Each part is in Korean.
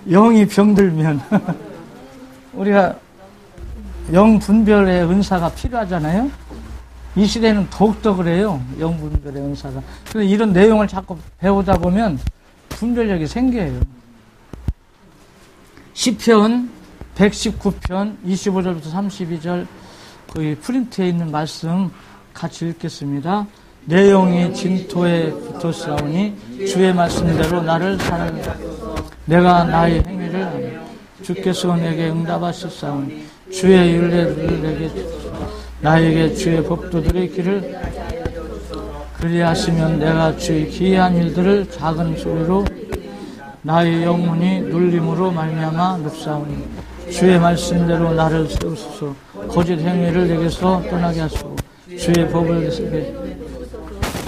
영이 병들면 우리가 영 분별의 은사가 필요하잖아요. 이 시대는 더욱더 그래요. 영 분별의 은사가. 그래서 이런 내용을 자꾸 배우다 보면 분별력이 생겨요. 시편 119편 25절부터 32절 거기 프린트에 있는 말씀 같이 읽겠습니다. 내 영이 진토에 붙었사오니 주의 말씀대로 나를 살려 내가 나의 행위를 주께서 내게 응답하셨사오니 주의 율례를 내게 나에게 주의 법도들의 길을 그리하시면 내가 주의 기이한 일들을 작은 소리로 나의 영혼이 눌림으로 말미암아 눕사오니 주의 말씀대로 나를 세우소서. 거짓 행위를 내게서 떠나게 하시고 주의 법을 세게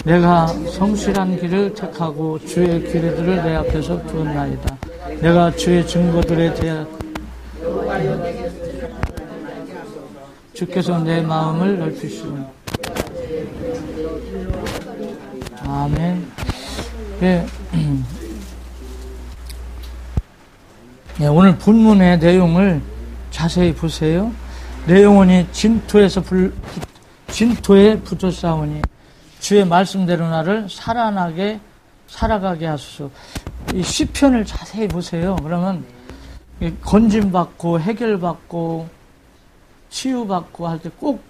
내가 성실한 길을 택하고 주의 규례들을 내 앞에서 두었나이다. 내가 주의 증거들에 대하여 주께서 내 마음을 넓히시오. 아멘. 네. 네, 오늘 본문의 내용을 자세히 보세요. 내 영혼이 진토에 붙었사오니 주의 말씀대로 나를 살아가게 하소서. 이 시편을 자세히 보세요. 그러면 건짐받고 해결받고 치유받고 할 때 꼭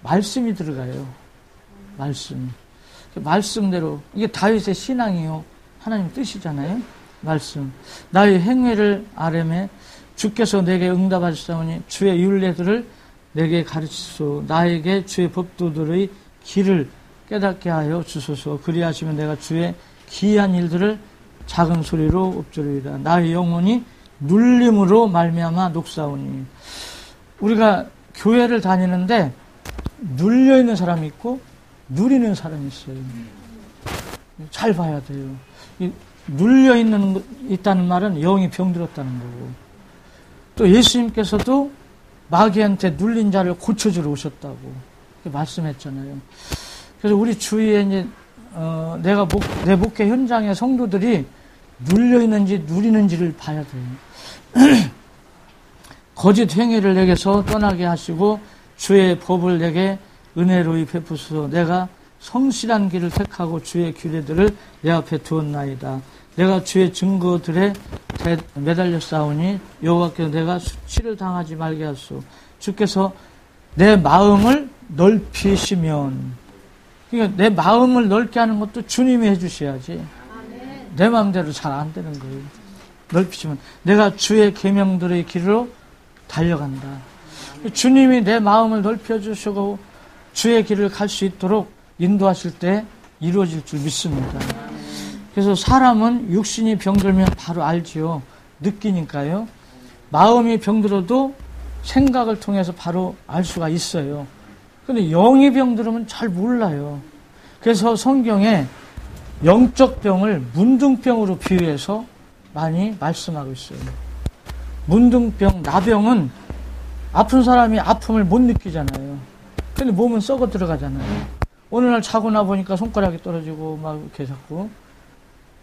말씀이 들어가요. 말씀대로. 이게 다윗의 신앙이요. 하나님 뜻이잖아요. 말씀. 나의 행위를 아뢰매 주께서 내게 응답하셨사오니 주의 율례들을 내게 가르치소서. 나에게 주의 법도들의 길을 깨닫게 하여 주소서. 그리하시면 내가 주의 기이한 일들을 작은 소리로 읊조리리라. 나의 영혼이 눌림으로 말미암아 녹사오니. 우리가 교회를 다니는데 눌려있는 사람이 있고 누리는 사람이 있어요. 잘 봐야 돼요. 있다는 말은 영이 병들었다는 거고, 또 예수님께서도 마귀한테 눌린 자를 고쳐주러 오셨다고 말씀했잖아요. 그래서 우리 주위에 이제 내 목회 현장의 성도들이 눌려 있는지 누리는지를 봐야 돼요. 거짓 행위를 내게서 떠나게 하시고 주의 법을 내게 은혜로이 베푸소서. 내가 성실한 길을 택하고 주의 규례들을 내 앞에 두었나이다. 내가 주의 증거들에 매달려 싸우니 여호와께서 내가 수치를 당하지 말게 하소서. 주께서 내 마음을 넓히시면, 그러니까 내 마음을 넓게 하는 것도 주님이 해주셔야지. 내 마음대로 잘 안 되는 거예요. 넓히시면 내가 주의 계명들의 길로 달려간다. 주님이 내 마음을 넓혀주시고 주의 길을 갈 수 있도록 인도하실 때 이루어질 줄 믿습니다. 그래서 사람은 육신이 병들면 바로 알지요. 느끼니까요. 마음이 병들어도 생각을 통해서 바로 알 수가 있어요. 그런데 영이 병들으면 잘 몰라요. 그래서 성경에 영적 병을 문둥병으로 비유해서 많이 말씀하고 있어요. 문둥병, 나병은 아픈 사람이 아픔을 못 느끼잖아요. 근데 몸은 썩어 들어가잖아요. 어느 날 자고 나 보니까 손가락이 떨어지고 막 이렇게 자꾸.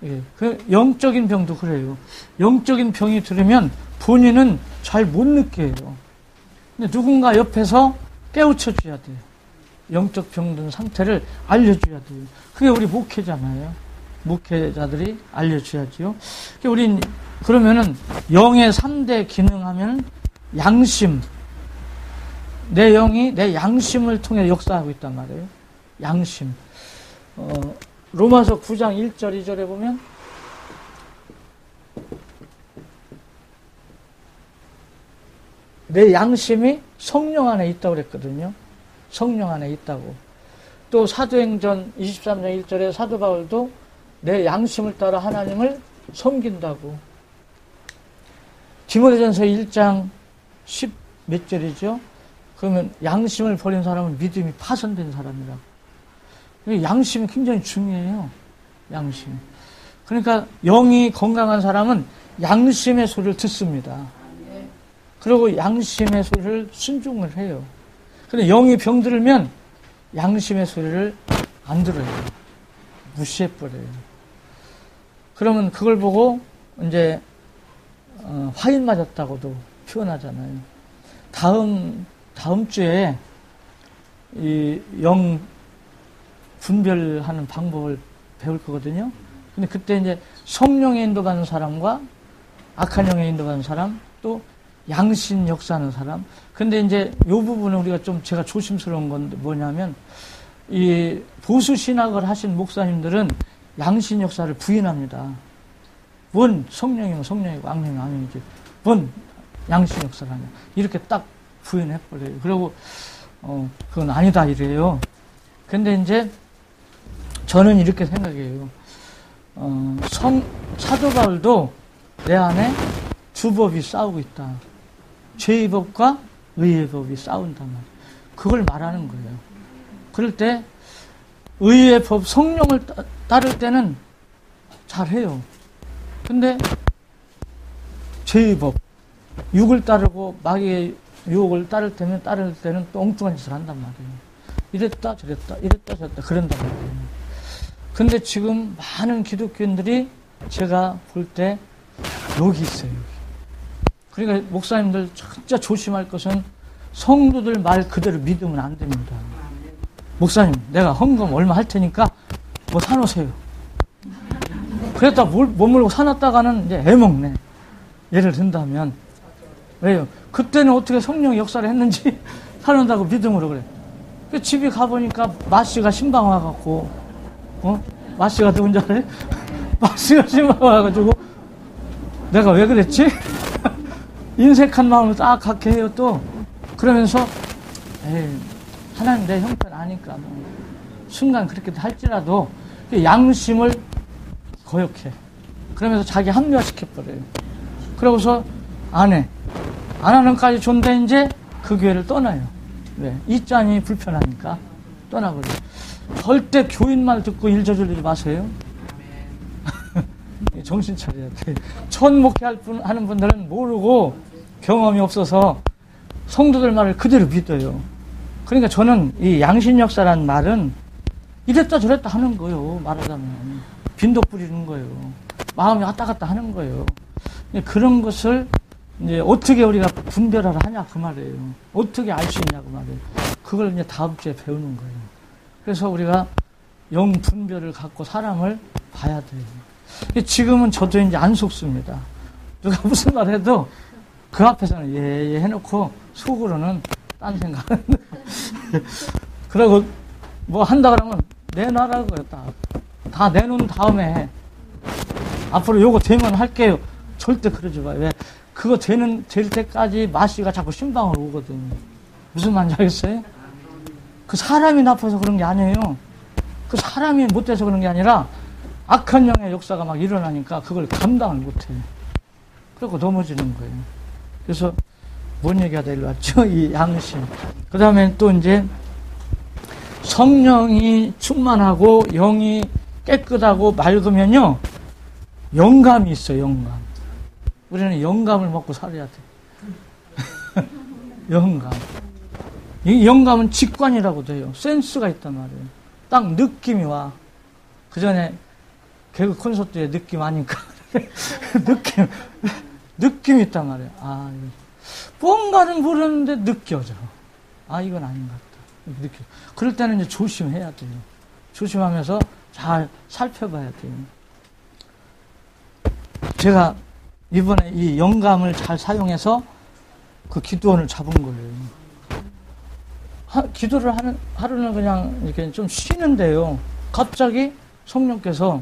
예. 그 영적인 병도 그래요. 영적인 병이 들으면 본인은 잘 못 느껴요. 근데 누군가 옆에서 깨우쳐 줘야 돼요. 영적 병든 상태를 알려줘야 돼요. 그게 우리 목회잖아요. 목회자들이 알려줘야죠. 우린 그러면은 영의 3대 기능하면 양심. 내 영이 내 양심을 통해 역사하고 있단 말이에요. 양심. 로마서 9장 1절 2절에 보면 내 양심이 성령 안에 있다고 그랬거든요. 성령 안에 있다고. 또 사도행전 23장 1절에 사도 바울도 내 양심을 따라 하나님을 섬긴다고. 디모데전서 1장 10 몇 절이죠? 그러면 양심을 버린 사람은 믿음이 파손된 사람이라고. 양심이 굉장히 중요해요. 양심. 그러니까 영이 건강한 사람은 양심의 소리를 듣습니다. 그리고 양심의 소리를 순종을 해요. 근데 영이 병들면 양심의 소리를 안 들어요. 무시해버려요. 그러면 그걸 보고 이제 화인 맞았다고도 표현하잖아요. 다음 주에 이 영 분별하는 방법을 배울 거거든요. 근데 그때 이제 성령에 인도받는 사람과 악한 영에 인도받는 사람, 또 양신 역사하는 사람. 근데 이제 이 부분은 우리가 좀 제가 조심스러운 건 뭐냐면, 이 보수 신학을 하신 목사님들은 양신 역사를 부인합니다. 뭔 성령이면 성령이고 악령이면 악령이지. 뭔 양신 역사를 하냐. 이렇게 딱 부인해버려요. 그리고, 그건 아니다 이래요. 근데 이제 저는 이렇게 생각해요. 사도 바울도 내 안에 두 법이 싸우고 있다. 죄의 법과 의의 법이 싸운단 말이에요. 그걸 말하는 거예요. 그럴 때 의의 법, 성령을 따를 때는 잘해요. 근데 죄의 법, 육을 따르고 마귀의 유혹을 따를 때는 또 엉뚱한 짓을 한단 말이에요. 이랬다 저랬다 그런단 말이에요. 근데 지금 많은 기독교인들이 제가 볼 때 여기 있어요. 여기. 그러니까 목사님들 진짜 조심할 것은 성도들 말 그대로 믿으면 안 됩니다. 목사님, 내가 헌금 얼마 할 테니까 뭐 사놓으세요. 그랬다 못 물고 사놨다가는 이제 애먹네. 예를 든다면. 왜요? 그때는 어떻게 성령 역사를 했는지 사놓는다고 믿음으로 그래. 그 집에 가보니까 마씨가 신방 와갖고, 마씨가 누군지 알아요? 마씨가 신방 와가지고, 내가 왜 그랬지? 인색한 마음을 딱 갖게 해요, 또. 그러면서, 하나님 내 형편 아니까, 뭐. 순간 그렇게 할지라도, 양심을 거역해. 그러면서 자기 합리화시켜버려요. 그러고서 안 해. 안 하는까지 존재 이제 그 교회를 떠나요. 왜? 이 짠이 불편하니까 떠나버려요. 절대 교인 말 듣고 일 저지르지 마세요. 정신 차려야 돼. 첫 목회하는 분들은 모르고 경험이 없어서 성도들 말을 그대로 믿어요. 그러니까 저는 이 양신 역사라는 말은 이랬다 저랬다 하는 거예요. 말하자면 빈독 부리는 거예요. 마음이 왔다 갔다 하는 거예요. 그런 것을 이제 어떻게 우리가 분별을 하냐 그 말이에요. 어떻게 알 수 있냐 그 말이에요. 그걸 이제 다음 주에 배우는 거예요. 그래서 우리가 영 분별을 갖고 사람을 봐야 돼요. 지금은 저도 이제 안 속습니다. 누가 무슨 말 해도 그 앞에서는 예 해놓고 속으로는 딴 생각은. 그러고 뭐 한다 그러면 내놔라고요. 다 내놓은 다음에 앞으로 요거 되면 할게요. 절대 그러지 마요. 왜? 그거 될 때까지 마씨가 자꾸 신방을 오거든. 무슨 말인지 알겠어요? 그 사람이 나빠서 그런 게 아니에요. 그 사람이 못돼서 그런 게 아니라 악한 영의 역사가 막 일어나니까 그걸 감당을 못해. 그러고 넘어지는 거예요. 그래서 뭔 얘기가 일로 왔죠? 이 양심. 그 다음에 또 이제 성령이 충만하고 영이 깨끗하고 맑으면요, 영감이 있어요, 영감. 우리는 영감을 먹고 살아야 돼. 영감. 이 영감은 직관이라고도 해요. 센스가 있단 말이에요. 딱 느낌이 와. 그 전에 개그 콘서트에 느낌 아니까. 느낌이 있단 말이에요. 아, 뭔가는 모르는데 느껴져. 아, 이건 아닌 것 같다. 느껴. 그럴 때는 이제 조심해야 돼요. 조심하면서 잘 살펴봐야 돼요. 제가 이번에 이 영감을 잘 사용해서 그 기도원을 잡은 거예요. 기도를 하루는 그냥 이렇게 좀 쉬는데요. 갑자기 성령께서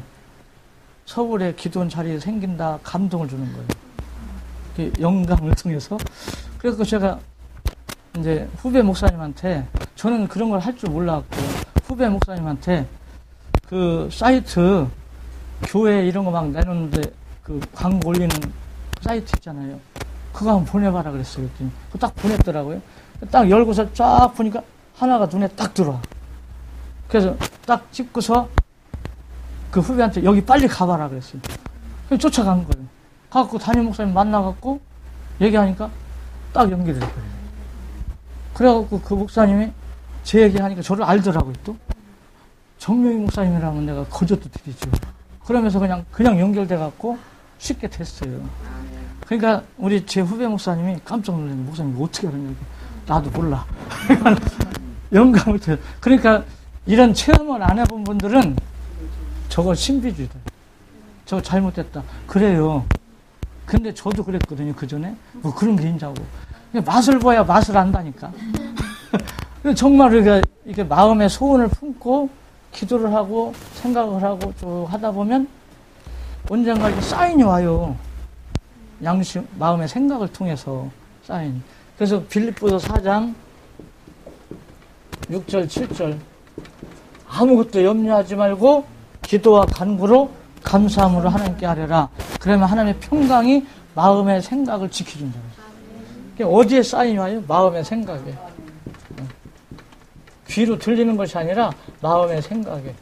서울에 기도원 자리에 생긴다 감동을 주는 거예요. 영감을 통해서. 그래서 제가 이제 후배 목사님한테, 저는 그런 걸 할 줄 몰랐고, 후배 목사님한테 그 사이트, 교회 이런 거 막 내놓는데 그 광고 올리는 사이트 있잖아요. 그거 한번 보내봐라 그랬어요. 그랬더니 그거 딱 보냈더라고요. 딱 열고서 쫙 보니까 하나가 눈에 딱 들어와. 그래서 딱 찍고서 그 후배한테 여기 빨리 가봐라 그랬어요. 그래서 쫓아간 거예요. 가갖고 담임 목사님 만나갖고 얘기하니까 딱 연결이 됐어요. 그래갖고 그 목사님이 제 얘기하니까 저를 알더라고요. 또 정명희 목사님이라면 내가 거저도 드리죠. 그러면서 그냥 연결돼갖고 쉽게 됐어요. 그러니까 우리 제 후배 목사님이 깜짝 놀랐는데 목사님 어떻게 하느냐고. 나도 몰라. 영감을 드 그러니까 이런 체험을 안 해본 분들은 저거 신비주의다. 저거 잘못됐다. 그래요. 근데 저도 그랬거든요. 그 전에 뭐 그런 게 있냐고. 맛을 봐야 맛을 안다니까. 정말 우리가 이렇게 마음의 소원을 품고 기도를 하고 생각을 하고 쭉 하다 보면 언젠가 이렇게 사인이 와요. 양심, 마음의 생각을 통해서 사인. 그래서 빌립보서 4장 6절, 7절. 아무것도 염려하지 말고 기도와 간구로 감사함으로 하나님께 아뢰라. 그러면 하나님의 평강이 마음의 생각을 지켜준다. 어디에 사인이 와요? 마음의 생각에. 귀로 들리는 것이 아니라 마음의 생각에.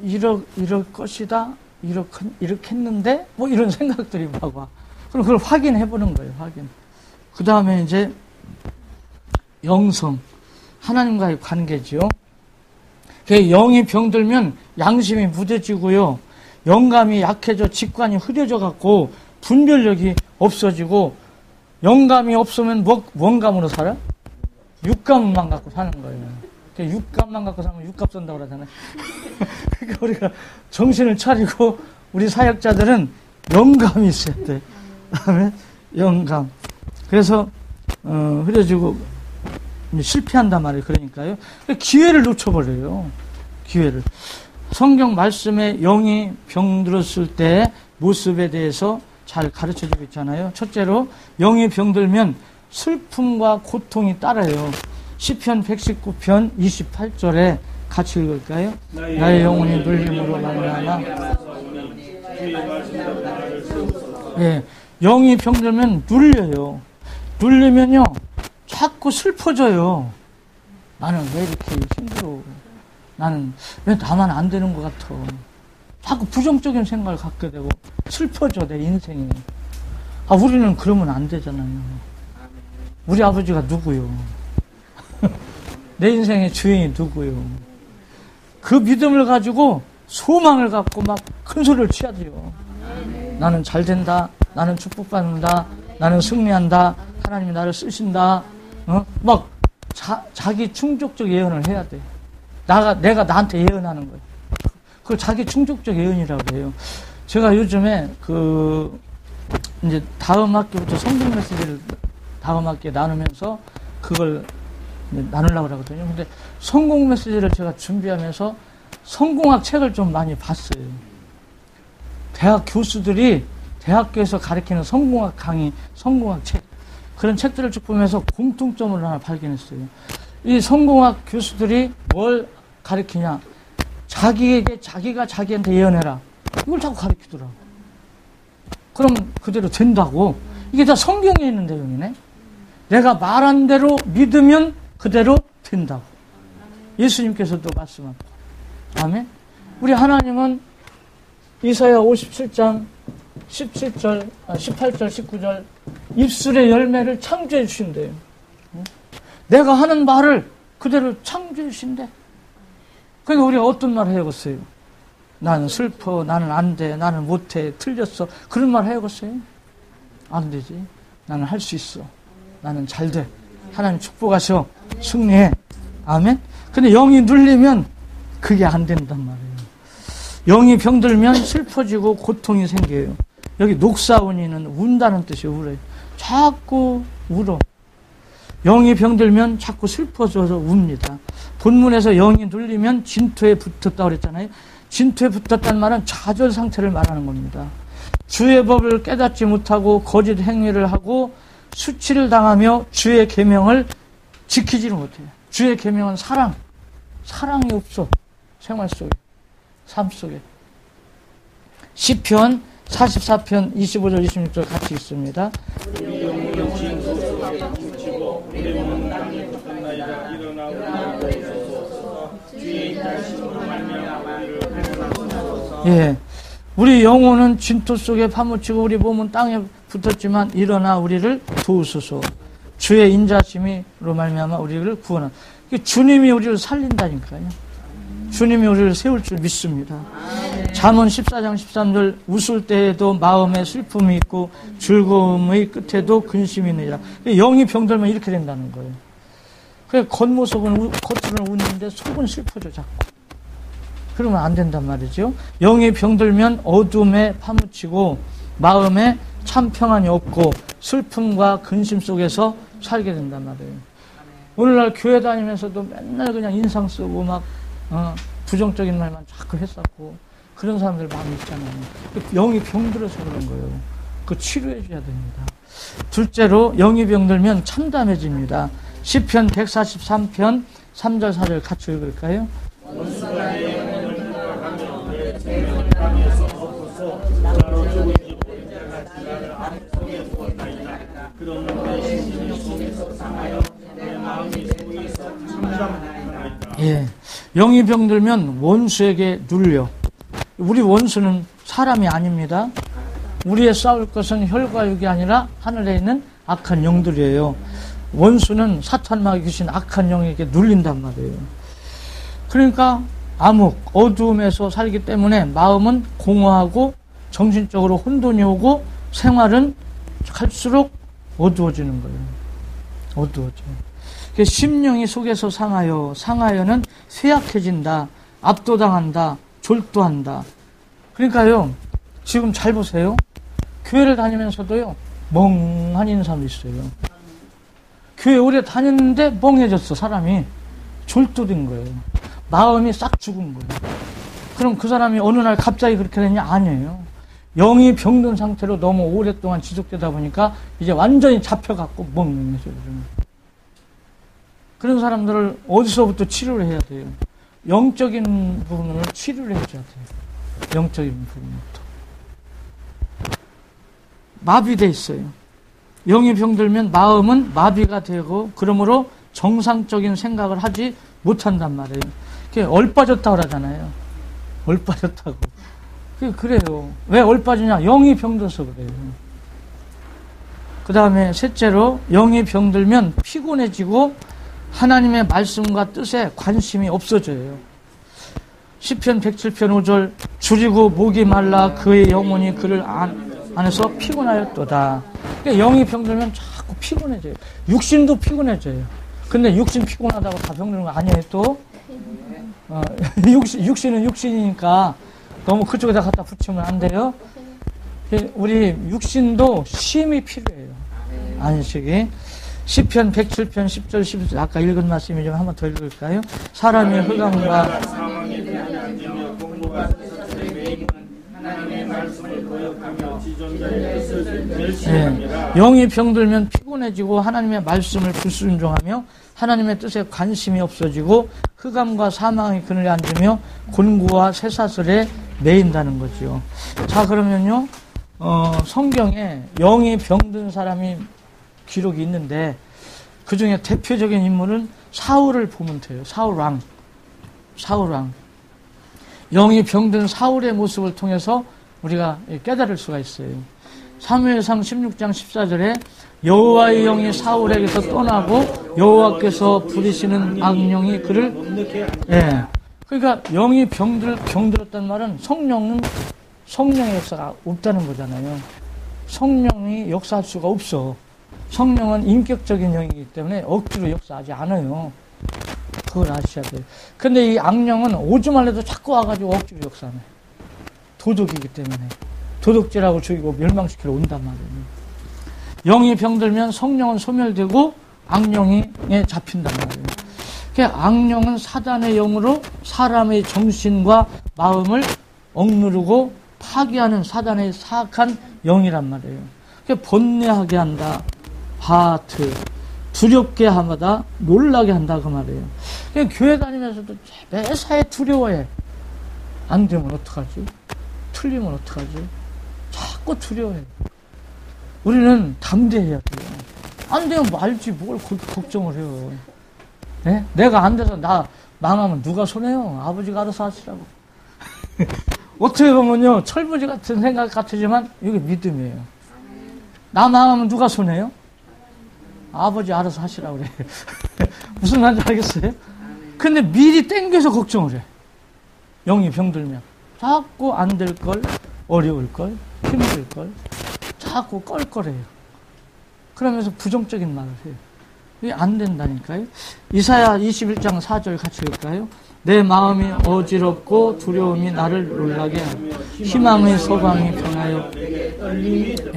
이럴 것이다. 이렇게 했는데 뭐 이런 생각들이 막 와. 그럼 그걸 확인해 보는 거예요. 확인. 그 다음에 이제 영성. 하나님과의 관계지요. 영이 병들면 양심이 무뎌지고요. 영감이 약해져 직관이 흐려져 갖고 분별력이 없어지고 영감이 없으면 뭔감으로 살아? 육감만 갖고 사는 거예요. 육감만 갖고 살면 육값 쓴다고 그러잖아요. 그러니까 우리가 정신을 차리고 우리 사역자들은 영감이 있어야 돼. 그다음에 영감. 그래서 흐려지고 실패한단 말이에요. 그러니까요. 기회를 놓쳐버려요. 기회를. 성경 말씀에 영이 병들었을 때 모습에 대해서 잘 가르쳐주고 있잖아요. 첫째로 영이 병들면 슬픔과 고통이 따라요. 시편 119편 28절에 같이 읽을까요? 나의 영혼이 눌림으로 말미암아. 예, 영이 병들면 눌려요. 눌리면요 자꾸 슬퍼져요. 나는 왜 이렇게 힘들어? 나는 왜 나만 안 되는 것 같아? 자꾸 부정적인 생각을 갖게 되고 슬퍼져 내 인생이. 우리는 그러면 안 되잖아요. 우리 아버지가 누구요? 내 인생의 주인이 누구요? 그 믿음을 가지고 소망을 갖고 막 큰 소리를 쳐야 돼요. 나는 잘 된다. 나는 축복받는다. 나는 승리한다. 하나님이 나를 쓰신다. 막 자기 충족적 예언을 해야 돼. 내가 나한테 예언하는 거예요. 그걸 자기 충족적 예언이라고 해요. 제가 요즘에 이제 다음 학기부터 성경 메시지를 다음 학기에 나누면서 그걸 나누려고 하거든요. 근데 성공 메시지를 제가 준비하면서 성공학 책을 좀 많이 봤어요. 대학 교수들이 대학교에서 가르치는 성공학 강의, 성공학 책, 그런 책들을 쭉 보면서 공통점을 하나 발견했어요. 이 성공학 교수들이 뭘 가르치냐? 자기가 자기한테 예언해라. 이걸 자꾸 가르치더라고. 그럼 그대로 된다고. 이게 다 성경에 있는 내용이네. 내가 말한 대로 믿으면 그대로 된다고. 예수님께서도 말씀하고. 아멘. 우리 하나님은 이사야 57장 17절, 18절, 19절 입술의 열매를 창조해 주신대요. 내가 하는 말을 그대로 창조해 주신대. 그러니까 우리가 어떤 말을 해야겠어요? 나는 슬퍼, 나는 안 돼, 나는 못해, 틀렸어. 그런 말 해야겠어요? 안 되지. 나는 할 수 있어. 나는 잘 돼. 하나님 축복하셔. 승리해. 아멘? 근데 영이 눌리면 그게 안 된단 말이에요. 영이 병들면 슬퍼지고 고통이 생겨요. 여기 녹사오니는 운다는 뜻이에요. 울어요. 자꾸 울어. 영이 병들면 자꾸 슬퍼져서 웁니다. 본문에서 영이 눌리면 진토에 붙었다고 그랬잖아요. 진토에 붙었다는 말은 좌절 상태를 말하는 겁니다. 주의 법을 깨닫지 못하고 거짓 행위를 하고 수치를 당하며 주의 계명을 지키지를 못해요. 주의 계명은 사랑이 없어. 생활 속에, 삶 속에. 시편 44편 25절 26절 같이 읽습니다. 예, 우리 영혼은 진토 속에 파묻히고 우리 몸은 땅에 붙었지만 일어나 우리를 도우소서. 주의 인자심으로 말미암아 우리를 구원하. 주님이 우리를 살린다니까요. 주님이 우리를 세울 줄 믿습니다. 잠언 14장 13절 웃을 때에도 마음에 슬픔이 있고 즐거움의 끝에도 근심이 있느니라. 영이 병들면 이렇게 된다는 거예요. 그래 겉모습은 겉으로는 웃는데 속은 슬퍼져 자꾸. 그러면 안 된단 말이죠. 영이 병들면 어둠에 파묻히고 마음에 참 평안이 없고 슬픔과 근심 속에서 살게 된단 말이에요. 오늘날 교회 다니면서도 맨날 그냥 인상 쓰고 막 부정적인 말만 자꾸 했었고 그런 사람들 많이 있잖아요. 영이 병들어서 그런 거예요. 그거 치료해 줘야 됩니다. 둘째로 영이 병들면 참담해집니다. 시편 143편 3절 4절 같이 읽을까요? 예, 영이 병들면 원수에게 눌려. 우리 원수는 사람이 아닙니다. 우리의 싸울 것은 혈과 육이 아니라 하늘에 있는 악한 영들이에요. 원수는 사탄마귀 귀신 악한 영에게 눌린단 말이에요. 그러니까 암흑, 어두움에서 살기 때문에 마음은 공허하고 정신적으로 혼돈이 오고 생활은 갈수록 어두워지는 거예요. 어두워져요. 심령이 속에서 상하여는 쇠약해진다, 압도당한다, 졸도한다. 그러니까요, 지금 잘 보세요. 교회를 다니면서도요, 멍한 있는 사람도 있어요. 교회 오래 다녔는데 멍해졌어, 사람이. 졸도된 거예요. 마음이 싹 죽은 거예요. 그럼 그 사람이 어느 날 갑자기 그렇게 되냐? 아니에요. 영이 병든 상태로 너무 오랫동안 지속되다 보니까 이제 완전히 잡혀갖고 멍해져요. 그런 사람들을 어디서부터 치료를 해야 돼요? 영적인 부분을 치료를 해줘야 돼요. 영적인 부분부터. 마비돼 있어요. 영이 병들면 마음은 마비가 되고 그러므로 정상적인 생각을 하지 못한단 말이에요. 그게 얼빠졌다고 그러잖아요. 얼빠졌다고. 그래요. 왜 얼빠지냐? 영이 병들어서 그래요. 그 다음에 셋째로 영이 병들면 피곤해지고 하나님의 말씀과 뜻에 관심이 없어져요. 시편 107편 5절 줄이고 목이 말라 그의 영혼이 그를 안에서 피곤하였도다. 그러니까 영이 병들면 자꾸 피곤해져요. 육신도 피곤해져요. 근데 육신 피곤하다고 다 병드는 거 아니에요 또? 육신은 육신이니까 너무 그쪽에다 갖다 붙이면 안 돼요. 우리 육신도 쉼이 필요해요. 안식이. 시편 107편 10절 11절 아까 읽은 말씀이 좀 한번 더 읽을까요? 사람의 흑암과 영이 병들면 피곤해지고 하나님의 말씀을 불순종하며 하나님의 뜻에 관심이 없어지고 흑암과 사망의 그늘에 앉으며 곤고와 쇠사슬에 매인다는 거죠. 자, 그러면요, 성경에 영이 병든 사람이 기록이 있는데 그 중에 대표적인 인물은 사울을 보면 돼요. 사울왕. 영이 병든 사울의 모습을 통해서 우리가 깨달을 수가 있어요. 사무엘상 16장 14절에 여호와의 영이 사울에게서 떠나고 여호와께서 부리시는 악령이 그를 그러니까 영이 병들었다는 말은 성령의 역사가 없다는 거잖아요. 성령이 역사할 수가 없어. 성령은 인격적인 영이기 때문에 억지로 역사하지 않아요. 그걸 아셔야 돼요. 근데 이 악령은 오지만 해도 자꾸 와가지고 억지로 역사하네. 도둑이기 때문에. 도둑질하고 죽이고 멸망시키러 온단 말이에요. 영이 병들면 성령은 소멸되고 악령에 잡힌단 말이에요. 그러니까 악령은 사단의 영으로 사람의 정신과 마음을 억누르고 파괴하는 사단의 사악한 영이란 말이에요. 그러니까 번뇌하게 한다. 하트, 두렵게 하마다 놀라게 한다 그 말이에요. 그러니까 교회 다니면서도 매사에 두려워해. 안 되면 어떡하지? 틀리면 어떡하지? 자꾸 두려워해. 우리는 담대해야 돼요. 안 되면 말지 뭘 걱정을 해요. 네? 내가 안 돼서 나 망하면 누가 손해요? 아버지가 알아서 하시라고. 어떻게 보면요, 철부지 같은 생각 같으지만 이게 믿음이에요. 나 망하면 누가 손해요? 아버지 알아서 하시라고 그래. 무슨 말인지 알겠어요? 근데 미리 땡겨서 걱정을 해. 영이 병들면. 자꾸 안 될 걸, 어려울 걸, 힘들 걸, 자꾸 껄껄해요. 그러면서 부정적인 말을 해요. 이게 안 된다니까요. 이사야 21장 4절 같이 읽을까요? 내 마음이 어지럽고 두려움이 나를 놀라게 하고 희망의 소망이 변하여.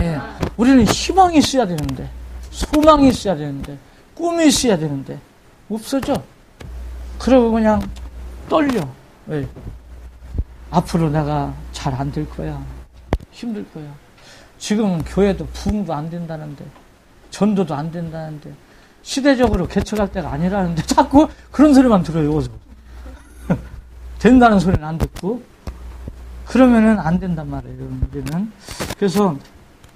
예, 우리는 희망이 있어야 되는데, 소망이 있어야 되는데, 꿈이 있어야 되는데 없어져. 그러고 그냥 떨려. 왜? 앞으로 내가 잘 안 될 거야. 힘들 거야. 지금은 교회도 부흥도 안 된다는데, 전도도 안 된다는데, 시대적으로 개척할 때가 아니라는데 자꾸 그런 소리만 들어요. 된다는 소리는 안 듣고. 그러면은 안 된단 말이에요, 우리는. 그래서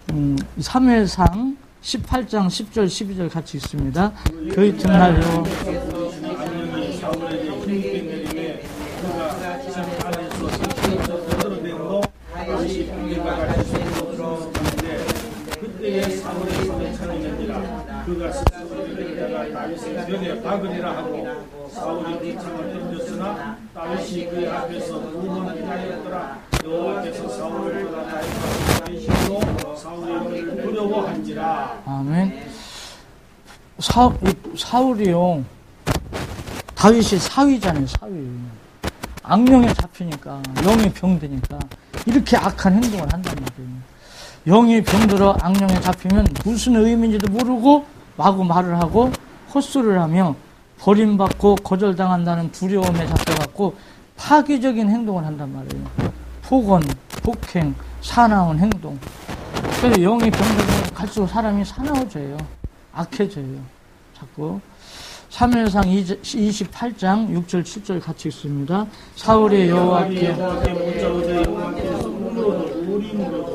3회상 18장 10절 12절 같이 있습니다. 그 이튿날요. 그때의 사울의 손에 차리는지라 그가 스스로에다가 다윗의 벽에 박으리라 하고 사울이 비참을 던졌으나 다윗이 그의 앞에서 2번 피하였더라. 여호와께서 사울을 떠나 다윗의 힘으로 사울의 그를 두려워한지라. 아멘. 사울이요, 다윗이 사위잖아요. 사위. 악령에 잡히니까, 영이 병드니까 이렇게 악한 행동을 한단 말이에요. 영이 병들어 악령에 잡히면 무슨 의미인지도 모르고 마구 말을 하고 헛소리를 하며 버림받고 거절당한다는 두려움에 잡혀갖고 파괴적인 행동을 한단 말이에요. 폭언, 폭행, 사나운 행동. 그래서 영이 병들면 갈수록 사람이 사나워져요. 악해져요. 자꾸. 3회상 28장 6절 7절 같이 있습니다. 사울의 여호와께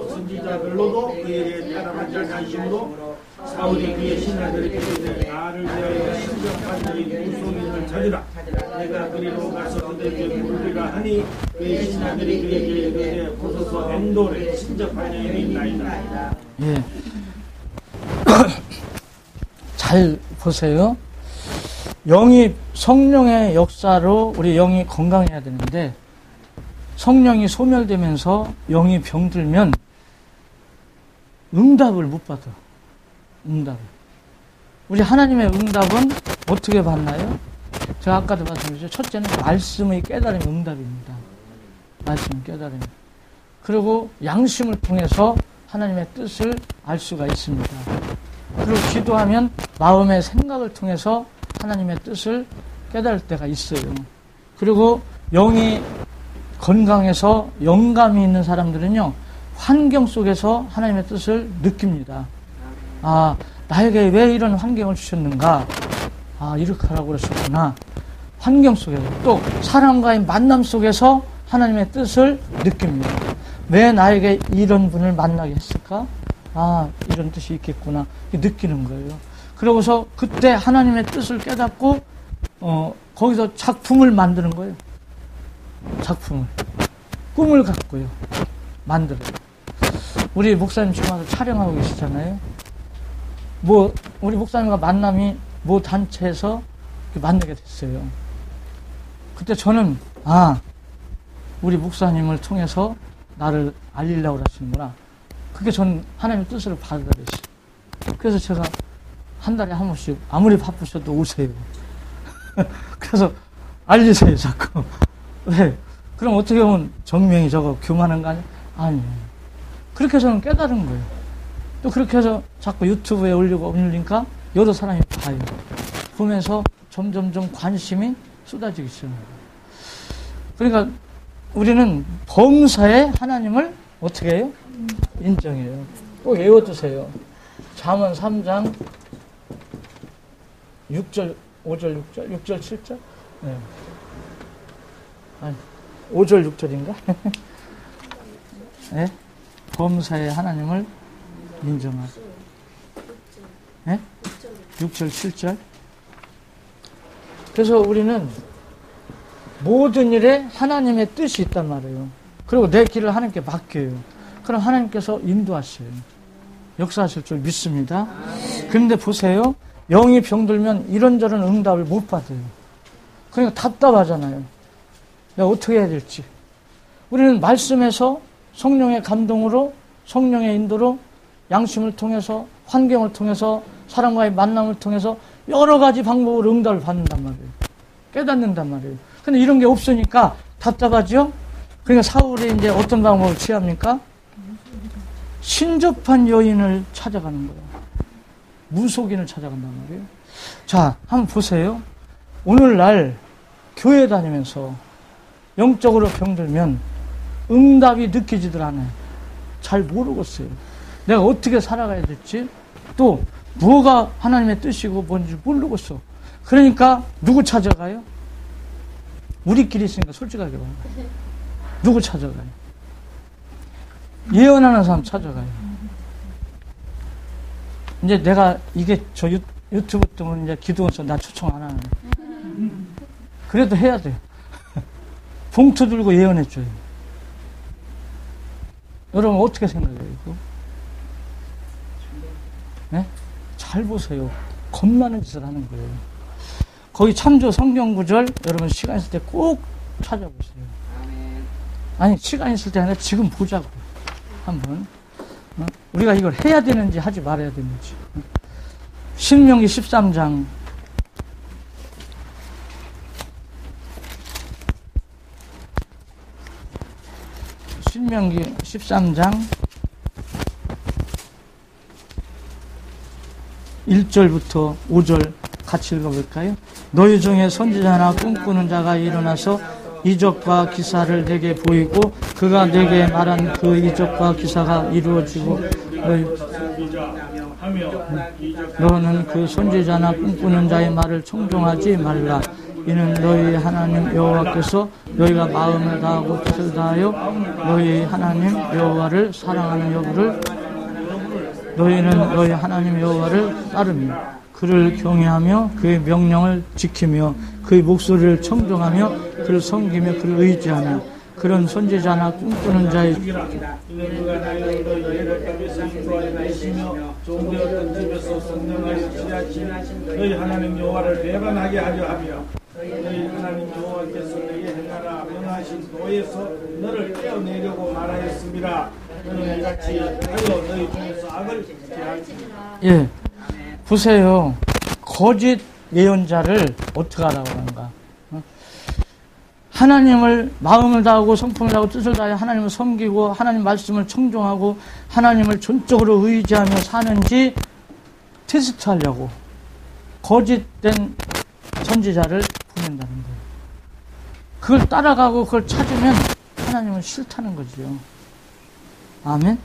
선지자들로도 그에게 따라가지 않으심으로 사울이 그의 신하들에게 이르되 나를 위하여 신정한 자의 무속인을 찾으라. 내가 그리로 가서 그들에게 물으리라 하니 그의 신하들이 그에게 이르되 보소서 엔돌에 신정한 자인이 있나이다. 예. 잘 보세요. 영이, 성령의 역사로 우리 영이 건강해야 되는데, 성령이 소멸되면서 영이 병들면 응답을 못 받아. 응답을. 우리 하나님의 응답은 어떻게 받나요? 제가 아까도 말씀드렸죠. 첫째는 말씀의 깨달음이 응답입니다. 말씀의 깨달음. 그리고 양심을 통해서 하나님의 뜻을 알 수가 있습니다. 그리고 기도하면 마음의 생각을 통해서 하나님의 뜻을 깨달을 때가 있어요. 그리고 영이 건강해서 영감이 있는 사람들은요, 환경 속에서 하나님의 뜻을 느낍니다. 아, 나에게 왜 이런 환경을 주셨는가? 아, 이렇게 하라고 그러셨구나. 환경 속에서, 또 사람과의 만남 속에서 하나님의 뜻을 느낍니다. 왜 나에게 이런 분을 만나게 했을까? 아, 이런 뜻이 있겠구나. 느끼는 거예요. 그러고서 그때 하나님의 뜻을 깨닫고 거기서 작품을 만드는 거예요. 작품을. 꿈을 갖고요. 만들어요. 우리 목사님 지금 와서 촬영하고 계시잖아요. 우리 목사님과 만남이 단체에서 만나게 됐어요. 그때 저는, 우리 목사님을 통해서 나를 알리려고 하시는구나. 그게 전 하나님의 뜻을 받아들였어요. 그래서 제가 한 달에 한 번씩 아무리 바쁘셔도 오세요. 그래서 알리세요, 자꾸. 왜? 그럼 어떻게 보면 정명이 저거 교만한 거 아니에요? 아니에요. 그렇게 해서 저는 깨달은 거예요. 또 그렇게 해서 자꾸 유튜브에 올리니까 여러 사람이 봐요. 보면서 점점점 관심이 쏟아지기 시작합니다. 그러니까 우리는 범사에 하나님을 어떻게 해요? 인정해요. 꼭 외워두세요. 잠언 3장 6절, 5절, 6절, 6절, 7절? 네. 아니, 5절, 6절인가? 네? 범사에 하나님을 인정하고. 네? 6절, 7절? 그래서 우리는 모든 일에 하나님의 뜻이 있단 말이에요. 그리고 내 길을 하나님께 맡겨요. 그럼 하나님께서 인도하셔요. 역사하실 줄 믿습니다. 그런데 보세요. 영이 병들면 이런저런 응답을 못 받아요. 그러니까 답답하잖아요. 내가 어떻게 해야 될지. 우리는 말씀에서 성령의 감동으로, 성령의 인도로, 양심을 통해서, 환경을 통해서, 사람과의 만남을 통해서 여러 가지 방법으로 응답을 받는단 말이에요. 깨닫는단 말이에요. 근데 이런 게 없으니까 답답하죠? 그러니까 사울이 이제 어떤 방법을 취합니까? 신접한 여인을 찾아가는 거예요. 무속인을 찾아간단 말이에요. 자, 한번 보세요. 오늘날 교회 다니면서 영적으로 병들면 응답이 느끼지들 않아요. 잘 모르겠어요. 내가 어떻게 살아가야 될지, 또 뭐가 하나님의 뜻이고 뭔지 모르겠어. 그러니까 누구 찾아가요? 우리끼리 있으니까 솔직하게 봐요. 누구 찾아가요? 예언하는 사람 찾아가요. 이제 내가 이게 저 유튜브 때문에 이제 기도원서 나 초청 안 하는. 그래도 해야 돼요. 봉투 들고 예언해줘요. 여러분 어떻게 생각해요, 이거? 네? 잘 보세요. 겁나는 짓을 하는 거예요. 거기 참조 성경 구절 여러분 시간 있을 때 꼭 찾아보세요. 아니 시간 있을 때 아니라 지금 보자고. 한번 우리가 이걸 해야 되는지 하지 말아야 되는지. 신명기 13장 신명기 13장 1절부터 5절 같이 읽어볼까요? 너희 중에 선지자나 꿈꾸는 자가 일어나서 이적과 기사를 내게 보이고 그가 내게 말한 그 이적과 기사가 이루어지고 너는 그 선지자나 꿈꾸는 자의 말을 청종하지 말라. 이는 너희 하나님 여호와께서 너희가 마음을 다하고 뜻을 다하여 너희 하나님 여호와를 사랑하는 여부를 너희는 너희 하나님 여호와를 따르며 그를 경외하며 그의 명령을 지키며 그의 목소리를 청종하며 그를 섬기며 그를 의지하며 그런 선지자나 꿈꾸는 자의 너희 하나님 여호와를 배반하게 하려 하며 너희 하나님 여호와께서 너희에게 행하라 명하신 도에서 너를 떼어내려고 말하였습니다. 너는 이같이 하여 너희 중에서 악을 제하였습니다. 예, 보세요. 거짓 예언자를 어떻게 하라고 하는가? 하나님을 마음을 다하고 성품을 다하고 뜻을 다해 하나님을 섬기고 하나님 말씀을 청종하고 하나님을 전적으로 의지하며 사는지 테스트하려고 거짓된 선지자를 보낸다는 거예요. 그걸 따라가고 그걸 찾으면 하나님은 싫다는 거죠. 아멘.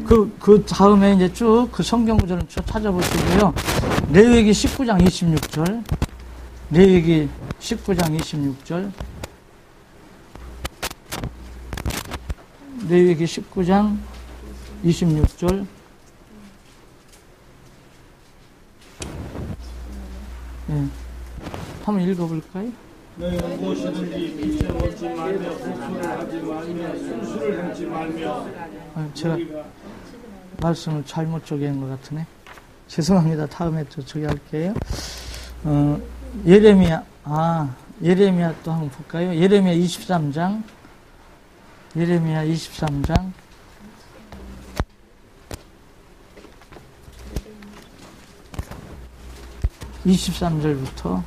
그 다음에 이제 쭉 그 성경 구절을 쭉 찾아보시고요. 레위기 19장 26절. 레위기 19장 26절. 레위기 19장 26절. 네. 한번 읽어볼까요? 너희는 무엇이든지 빛에 먹지 말며 복수를 하지 말며 순수를 행치 말며. 제가 말씀을 잘못 저기 한 것 같으네. 죄송합니다. 다음에 또 저기 할게요. 예레미야 또 한번 볼까요? 예레미야 23장. 예레미야 23장. (23절부터)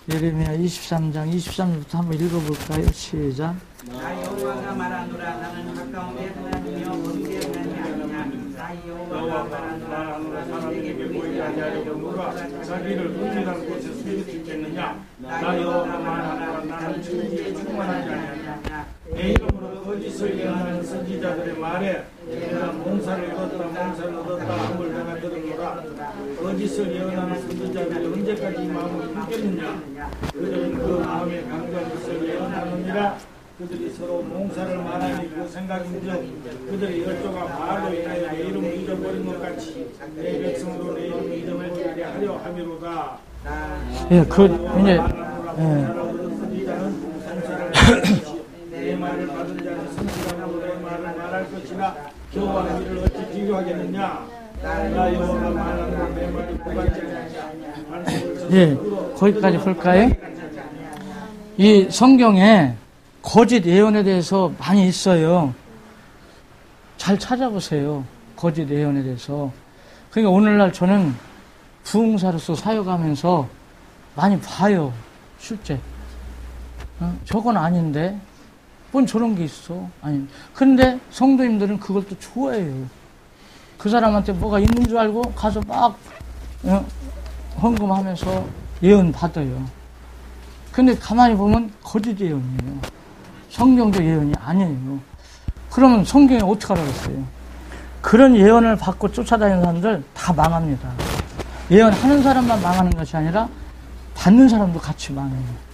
예레미야 23장 23절부터 한번 읽어볼까요? 시작. 나 여호와가 말하노라. 나는 가까운데 하나님이여 먼데 하나님이 아니냐. 나 여호와가 말하노라. 사람에게 보이지 아니하려고 누가 자기를 은밀한 곳에 숨길 수 있겠느냐. 나 여호와가 말하노라. 나는 천지에 충만하지 아니하냐. 내 이름으로 거짓을 예언하는 선지자들의 말에 내가 몽사를 얻었다 함을 내가 들었노라. 거짓을 예언하는 선지자들이 언제까지 이 마음을 품겠느냐. 그들은 그 마음에 강조한 것을 예언하느니라. 그들이 서로 몽사를 말하니 그 생각인즉 그들이 열조가 말로 인하여 내 이름을 잊어버린 것 같이 내 백성으로 내 이름을 잊어버리게 하려 함이로다. 예, 내 말을 받은 자는 성실하고 내 말을 말할 것이나 여호와 이를 어찌 비교하겠느냐. 예, 거기까지 볼까요? 이 성경에 거짓 예언에 대해서 많이 있어요. 잘 찾아보세요. 거짓 예언에 대해서. 그러니까 오늘날 저는 부흥사로서 사역하면서 많이 봐요. 실제. 저건 아닌데 뭔 저런 게 있어. 아니. 그런데 성도님들은 그걸 또 좋아해요. 그 사람한테 뭐가 있는 줄 알고 가서 막 헌금하면서 예언 받아요. 근데 가만히 보면 거짓 예언이에요. 성경적 예언이 아니에요. 그러면 성경에 어떻게 하라겠어요? 그런 예언을 받고 쫓아다니는 사람들 다 망합니다. 예언하는 사람만 망하는 것이 아니라 받는 사람도 같이 망해요.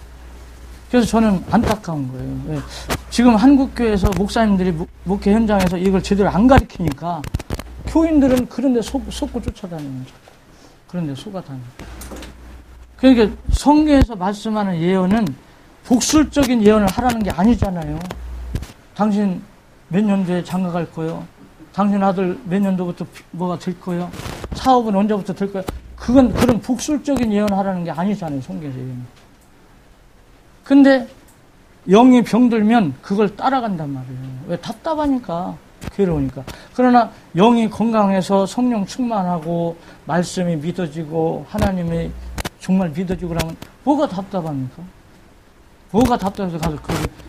그래서 저는 안타까운 거예요. 왜? 지금 한국교회에서 목사님들이 목회 현장에서 이걸 제대로 안 가르치니까 교인들은 그런 데 속고 쫓아다니는 거죠. 그런 데 속아다니는 거죠. 그러니까 성경에서 말씀하는 예언은 복술적인 예언을 하라는 게 아니잖아요. 당신 몇 년도에 장가 갈 거요? 당신 아들 몇 년도부터 뭐가 될 거요? 사업은 언제부터 될 거요? 그건 그런 복술적인 예언을 하라는 게 아니잖아요. 성경에서 예언은. 근데 영이 병들면 그걸 따라간단 말이에요. 왜? 답답하니까. 괴로우니까. 그러나 영이 건강해서 성령 충만하고 말씀이 믿어지고 하나님이 정말 믿어지고 그러면 뭐가 답답합니까? 뭐가 답답해서 가서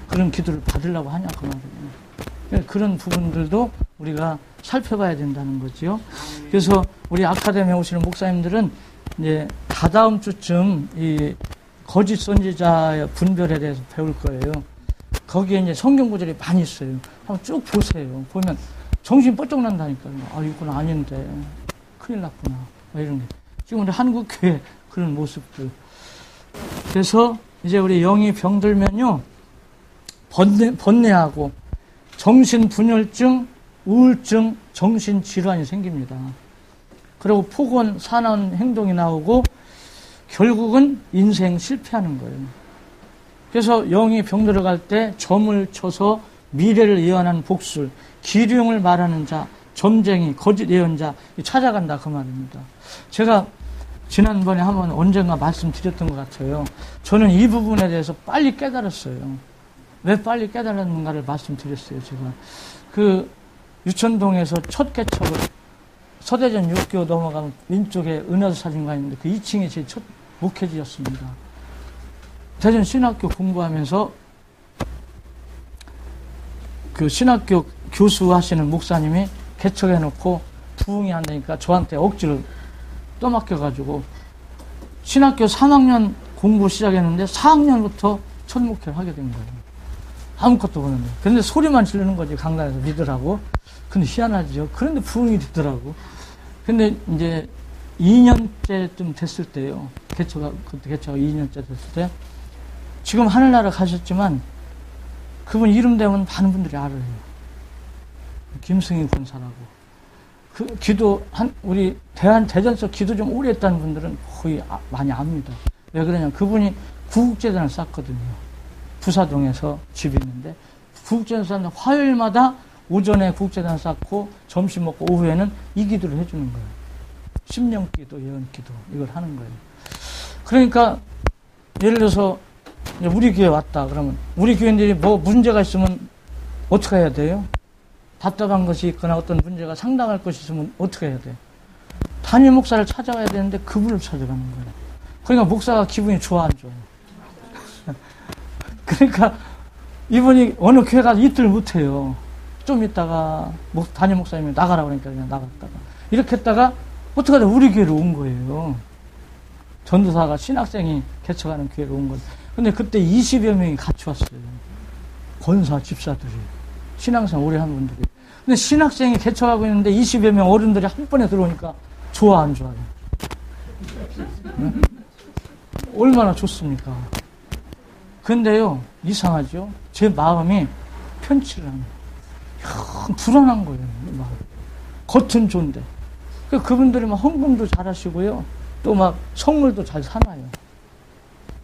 그런 기도를 받으려고 하냐 그 말이에요. 그런 부분들도 우리가 살펴봐야 된다는 거지요. 그래서 우리 아카데미에 오시는 목사님들은 이제 다다음 주쯤 이 거짓 선지자의 분별에 대해서 배울 거예요. 거기에 이제 성경 구절이 많이 있어요. 한번 쭉 보세요. 보면 정신 뻗쩍 난다니까요. 아, 이건 아닌데. 큰일 났구나. 뭐 이런 게. 지금 우리 한국교회 그런 모습들. 그래서 이제 우리 영이 병들면요. 번뇌하고 정신분열증, 우울증, 정신질환이 생깁니다. 그리고 폭언, 사나운 행동이 나오고 결국은 인생 실패하는 거예요. 그래서 영이 병들어갈 때 점을 쳐서 미래를 예언하는 복술, 기륭을 말하는 자, 점쟁이, 거짓 예언자 찾아간다 그 말입니다. 제가 지난번에 한번 언젠가 말씀드렸던 것 같아요. 저는 이 부분에 대해서 빨리 깨달았어요. 왜 빨리 깨달았는가를 말씀드렸어요. 제가 그 유천동에서 첫 개척을 서대전 6교 넘어가면 왼쪽에 은하사진관 있는데 그 2층이 제 첫 목회지였습니다. 대전 신학교 공부하면서 그 신학교 교수 하시는 목사님이 개척해놓고 부흥이 안 되니까 저한테 억지로 떠맡겨가지고 신학교 3학년 공부 시작했는데 4학년부터 첫 목회를 하게 된 거예요. 아무것도 모르는데. 그런데 소리만 지르는 거지, 강단에서 믿으라고. 근데 희한하죠. 그런데 부흥이 되더라고. 근데 이제 2년째쯤 됐을 때요. 그때 개척가 2년째 됐을 때. 지금 하늘나라 가셨지만 그분 이름 되면 많은 분들이 알아요. 김승희 권사라고. 그 기도, 우리 대전서 기도 좀 오래 했다는 분들은 거의 많이 압니다. 왜 그러냐면 그분이 구국재단을 쌓거든요. 부사동에서 집이 있는데 구국재단 쌓는데 화요일마다 오전에 구국재단 쌓고 점심 먹고 오후에는 이 기도를 해주는 거예요. 심령기도, 예언기도 이걸 하는 거예요. 그러니까 예를 들어서 우리 교회 왔다 그러면 우리 교인들이 뭐 문제가 있으면 어떻게 해야 돼요? 답답한 것이 있거나 어떤 문제가 상당할 것이 있으면 어떻게 해야 돼요? 담임 목사를 찾아가야 되는데 그분을 찾아가는 거예요. 그러니까 목사가 기분이 좋아 안 좋아요? 그러니까 이분이 어느 교회 가서 이틀 못해요. 좀 있다가 담임 목사님이 나가라 그러니까 그냥 나갔다가 이렇게 했다가 어떻게 하다 우리 교회로 온 거예요. 전도사가 신학생이 개척하는 교회로 온 거예요. 근데 그때 20여 명이 같이 왔어요. 권사, 집사들이. 신앙생 오래 한 분들이. 근데 신학생이 개척하고 있는데 20여 명 어른들이 한 번에 들어오니까 좋아, 안 좋아요? 응? 얼마나 좋습니까? 근데요, 이상하죠? 제 마음이 편치를 안 해요. 불안한 거예요, 마음. 겉은 좋은데. 그분들이 막 헌금도 잘 하시고요. 또 막 성물도 잘 사놔요.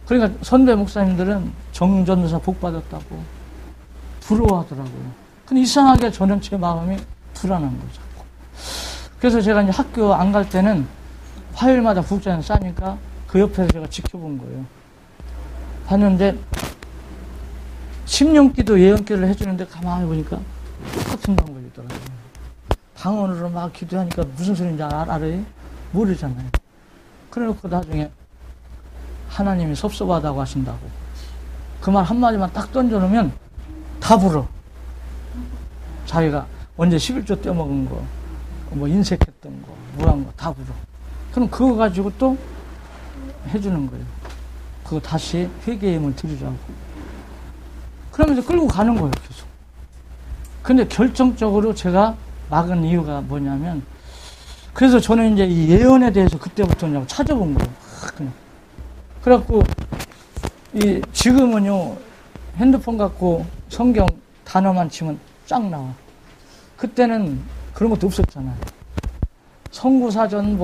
그러니까 선배 목사님들은 정전도사 복 받았다고 부러워하더라고요. 근데 이상하게 저는 제 마음이 불안한 거죠. 그래서 제가 이제 학교 안 갈 때는 화요일마다 국자는 싸니까 그 옆에서 제가 지켜본 거예요. 봤는데, 심령기도 예언기도를 해주는데 가만히 보니까 똑같은 방 걸리더라고요. 방언으로 막 기도하니까 무슨 소리인지 알아요? 모르잖아요. 그래 놓고 나중에 하나님이 섭섭하다고 하신다고. 그 말 한마디만 딱 던져놓으면 다 불어. 자기가 언제 11조 떼먹은 거, 뭐 인색했던 거, 뭐한 거 다 불어. 그럼 그거 가지고 또 해주는 거예요. 그거 다시 회개의 힘을 드리자고. 그러면서 끌고 가는 거예요, 계속. 근데 결정적으로 제가 막은 이유가 뭐냐면, 그래서 저는 이제 이 예언에 대해서 그때부터 그냥 찾아본 거예요. 그냥. 그래갖고, 지금은요, 핸드폰 갖고 성경 단어만 치면 쫙 나와. 그때는 그런 것도 없었잖아요. 성구사전,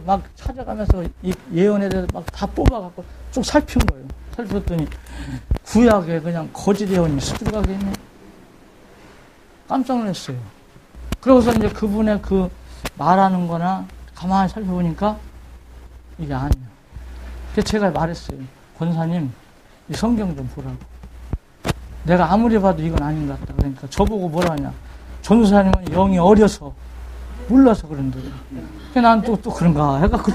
막 찾아가면서 이 예언에 대해서 막 다 뽑아갖고 쭉 살핀 거예요. 살폈더니 구약에 그냥 거짓 예언이 수두룩하게 있네. 깜짝 놀랐어요. 그러고서 이제 그분의 그 말하는 거나 가만히 살펴보니까 이게 아니에요. 그래서 제가 말했어요. 권사님, 이 성경 좀 보라고. 내가 아무리 봐도 이건 아닌 것 같다. 그러니까 저보고 뭐라 하냐. 전도사님은 영이 어려서 몰라서 그런데요. 그래서 난 또 그런가 해갖고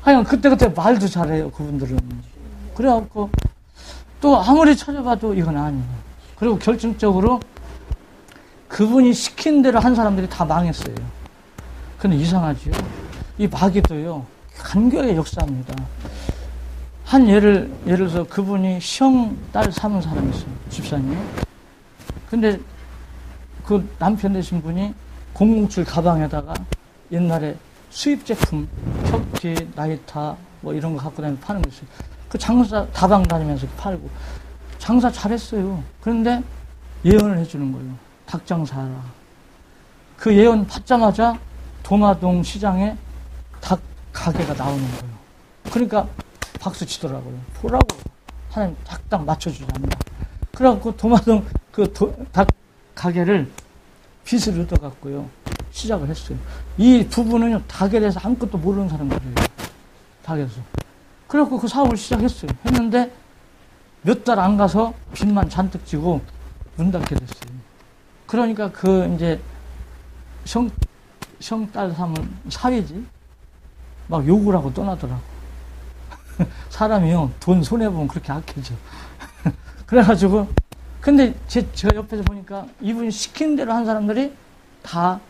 하여간 그때 말도 잘해요. 그분들은. 그래갖고 또 아무리 찾아봐도 이건 아니에요. 그리고 결정적으로 그분이 시킨 대로 한 사람들이 다 망했어요. 근데 이상하지요. 이 마귀도요, 간교의 역사입니다. 한 예를 들어서 그분이 형 딸 삼은 사람이 있어요. 집사님. 근데 그 남편 되신 분이 007 가방에다가 옛날에 수입 제품, 척지, 나이타, 뭐 이런 거 갖고 다니면서 파는 거 있어요. 그 장사 다방 다니면서 팔고. 장사 잘했어요. 그런데 예언을 해주는 거예요. 닭 장사하라. 그 예언 받자마자 도마동 시장에 닭 가게가 나오는 거예요. 그러니까 박수 치더라고요. 보라고. 하나님 딱 맞춰주지 않나. 그래갖고 도마동 닭 가게를 빚을 얻어갖고요. 시작을 했어요. 이 부부는요, 닭에 대해서 아무것도 모르는 사람들이에요. 닭에서. 그래갖고 그 사업을 시작했어요. 했는데 몇 달 안 가서 빚만 잔뜩 지고 문 닫게 됐어요. 그러니까 이제 형딸 삼은 사위지. 막 욕을 하고 떠나더라고. 사람이요, 돈 손해보면 그렇게 악해져. 그래가지고, 근데 제가 옆에서 보니까 이분이 시킨 대로 한 사람들이 다,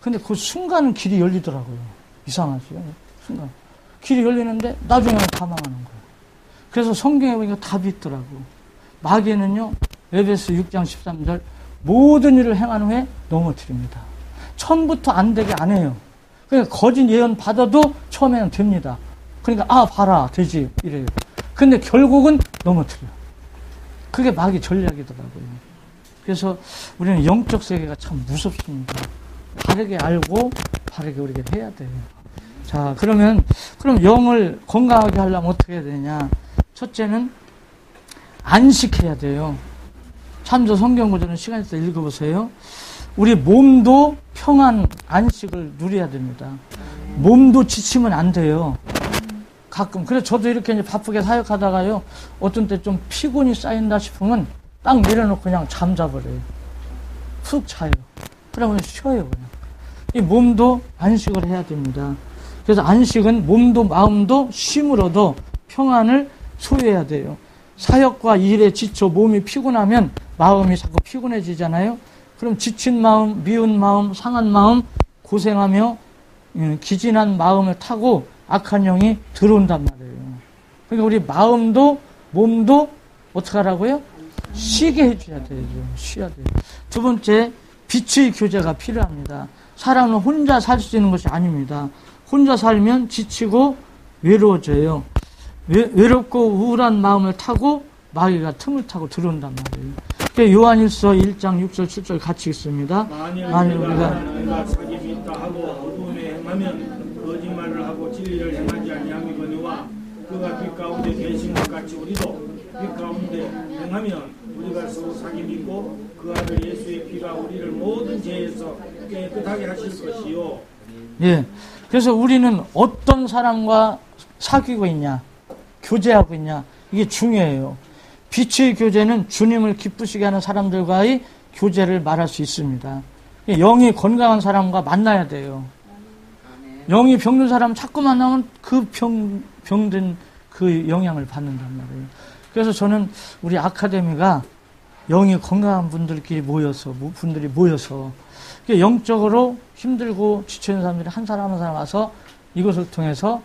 근데 그 순간은 길이 열리더라고요. 이상하죠. 순간. 길이 열리는데 나중에는 다 망하는 거예요. 그래서 성경에 보니까 답이 있더라고. 마귀는요, 에베소 6장 13절, 모든 일을 행한 후에 넘어뜨립니다. 처음부터 안 되게 안 해요. 그러니까 거짓 예언 받아도 처음에는 됩니다. 그러니까 봐라 되지 이래요. 근데 결국은 넘어뜨려. 그게 마귀 전략이더라고요. 그래서 우리는 영적 세계가 참 무섭습니다. 바르게 알고 바르게 우리가 해야 돼요. 자, 그럼 영을 건강하게 하려면 어떻게 해야 되냐? 첫째는 안식해야 돼요. 참조 성경 구절은 시간 있을 때 읽어보세요. 우리 몸도 평안 안식을 누려야 됩니다. 몸도 지치면 안 돼요. 가끔. 그래서 저도 이렇게 이제 바쁘게 사역하다가요, 어떤 때 좀 피곤이 쌓인다 싶으면 딱 내려놓고 그냥 잠자버려요. 푹 자요. 그러면 쉬어요, 그냥. 이 몸도 안식을 해야 됩니다. 그래서 안식은 몸도 마음도 쉼을 얻어 평안을 소유해야 돼요. 사역과 일에 지쳐 몸이 피곤하면 마음이 자꾸 피곤해지잖아요. 그럼 지친 마음, 미운 마음, 상한 마음, 고생하며 기진한 마음을 타고 악한 영이 들어온단 말이에요. 그러니까 우리 마음도 몸도 어떻게 하라고요? 쉬게 해줘야 되죠. 쉬어야 돼요. 두 번째, 빛의 교제가 필요합니다. 사람은 혼자 살 수 있는 것이 아닙니다. 혼자 살면 지치고 외로워져요. 외롭고 우울한 마음을 타고 마귀가 틈을 타고 들어온단 말이에요. 요한일서 1장 6절 7절 같이 읽습니다. 만일 우리가 사귐이 있다 하고 어둠에 행하면 거짓말을 하고 진리를 행하지 아니함이거니와 그가 빛 가운데 계신 것 같이 우리도 빛 가운데 행하면 우리가 서로 사귐이 있고 그 아들 예수의 피가 우리를 모든 죄에서 깨끗하게 하실 것이요. 예. 그래서 우리는 어떤 사람과 사귀고 있냐, 교제하고 있냐, 이게 중요해요. 빛의 교제는 주님을 기쁘시게 하는 사람들과의 교제를 말할 수 있습니다. 영이 건강한 사람과 만나야 돼요. 영이 병든 사람 자꾸 만나면 그 병든 그 영향을 받는단 말이에요. 그래서 저는 우리 아카데미가 영이 건강한 분들이 모여서 영적으로 힘들고 지쳐있는 사람들이 한 사람 한 사람 와서 이것을 통해서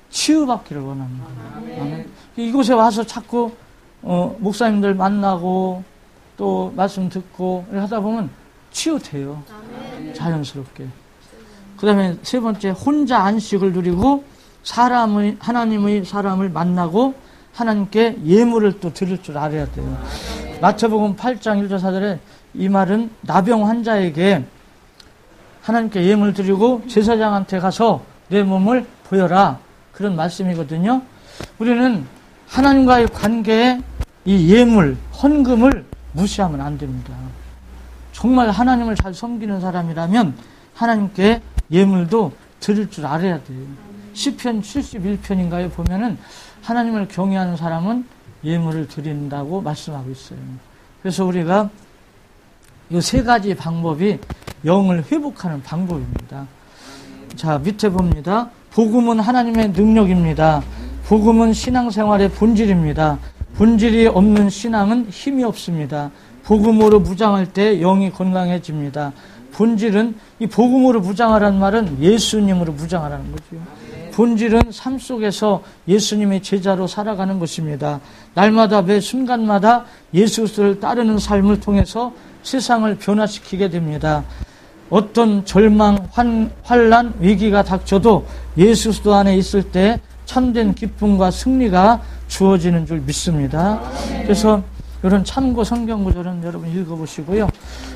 치유받기를 원합니다. 아멘. 이곳에 와서 자꾸 목사님들 만나고 또 말씀 듣고 하다 보면 치유돼요. 자연스럽게. 그 다음에 세 번째, 혼자 안식을 누리고 하나님의 사람을 만나고 하나님께 예물을 또 드릴 줄 알아야 돼요. 마태복음 8장 1절 4절에 이 말은 나병 환자에게 하나님께 예물 드리고 제사장한테 가서 내 몸을 보여라, 그런 말씀이거든요. 우리는 하나님과의 관계에 이 예물, 헌금을 무시하면 안 됩니다. 정말 하나님을 잘 섬기는 사람이라면 하나님께 예물도 드릴 줄 알아야 돼요. 시편 71편인가에 보면은 하나님을 경외하는 사람은 예물을 드린다고 말씀하고 있어요. 그래서 우리가 이 세 가지 방법이 영을 회복하는 방법입니다. 자, 밑에 봅니다. 복음은 하나님의 능력입니다. 복음은 신앙생활의 본질입니다. 본질이 없는 신앙은 힘이 없습니다. 복음으로 무장할 때 영이 건강해집니다. 본질은 이 복음으로 무장하라는 말은 예수님으로 무장하라는 거죠. 본질은 삶 속에서 예수님의 제자로 살아가는 것입니다. 날마다 매 순간마다 예수 그리스도를 따르는 삶을 통해서 세상을 변화시키게 됩니다. 어떤 절망, 환난, 위기가 닥쳐도 예수 그리스도 안에 있을 때 참된 기쁨과 승리가 주어지는 줄 믿습니다. 그래서 이런 참고 성경 구절은 여러분 읽어보시고요.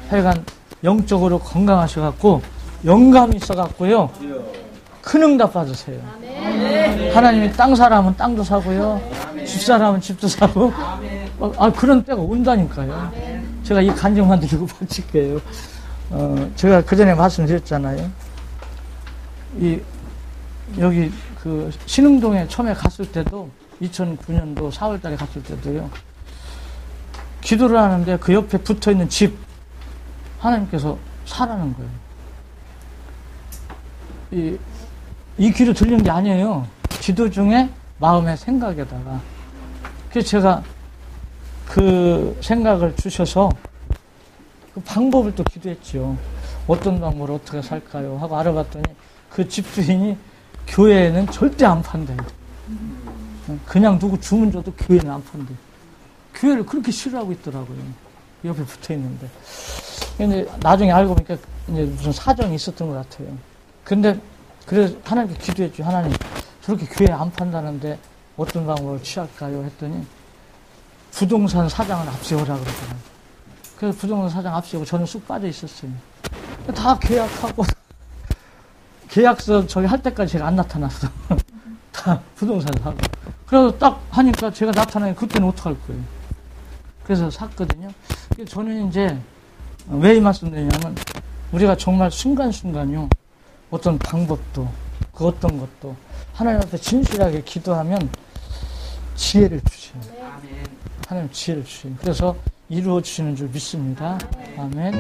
하여간 영적으로 건강하셔갖고 영감이 있어갖고요. 큰 응답 받으세요. 하나님이 땅 사람은 땅도 사고요. 집 사람은 집도 사고. 그런 때가 온다니까요. 제가 이 간증만 드리고 바칠게요. 제가 그 전에 말씀드렸잖아요. 여기 그 신흥동에 처음에 갔을 때도 2009년도 4월 달에 갔을 때도요. 기도를 하는데 그 옆에 붙어 있는 집 하나님께서 사라는 거예요. 이 귀로 들리는 게 아니에요. 기도 중에 마음의 생각에다가. 그래서 제가 그 생각을 주셔서 그 방법을 또 기도했죠. 어떤 방법을 어떻게 살까요? 하고 알아봤더니 그 집주인이 교회에는 절대 안 판대요. 그냥 누구 주문 줘도 교회는 안 판대요. 교회를 그렇게 싫어하고 있더라고요. 옆에 붙어 있는데. 근데 나중에 알고 보니까 이제 무슨 사정이 있었던 것 같아요. 근데 그래서 하나님께 기도했죠. 하나님, 저렇게 교회 안 판다는데 어떤 방법을 취할까요? 했더니 부동산 사장을 앞세우라 그러더라고요. 그래서 부동산 사장 앞세우고 저는 쑥 빠져 있었어요. 다 계약하고 계약서 저기 할 때까지 제가 안 나타났어. 다 부동산 사고. 그래서 딱 하니까 제가 나타나니까 그때는 어떡할 거예요. 그래서 샀거든요. 저는 이제 왜 이 말씀 드리냐면 우리가 정말 순간순간요. 어떤 방법도 그 어떤 것도 하나님 앞에 진실하게 기도하면 지혜를 주시는 하나님 지혜를 주시는 그래서 이루어 주시는 줄 믿습니다. 아멘.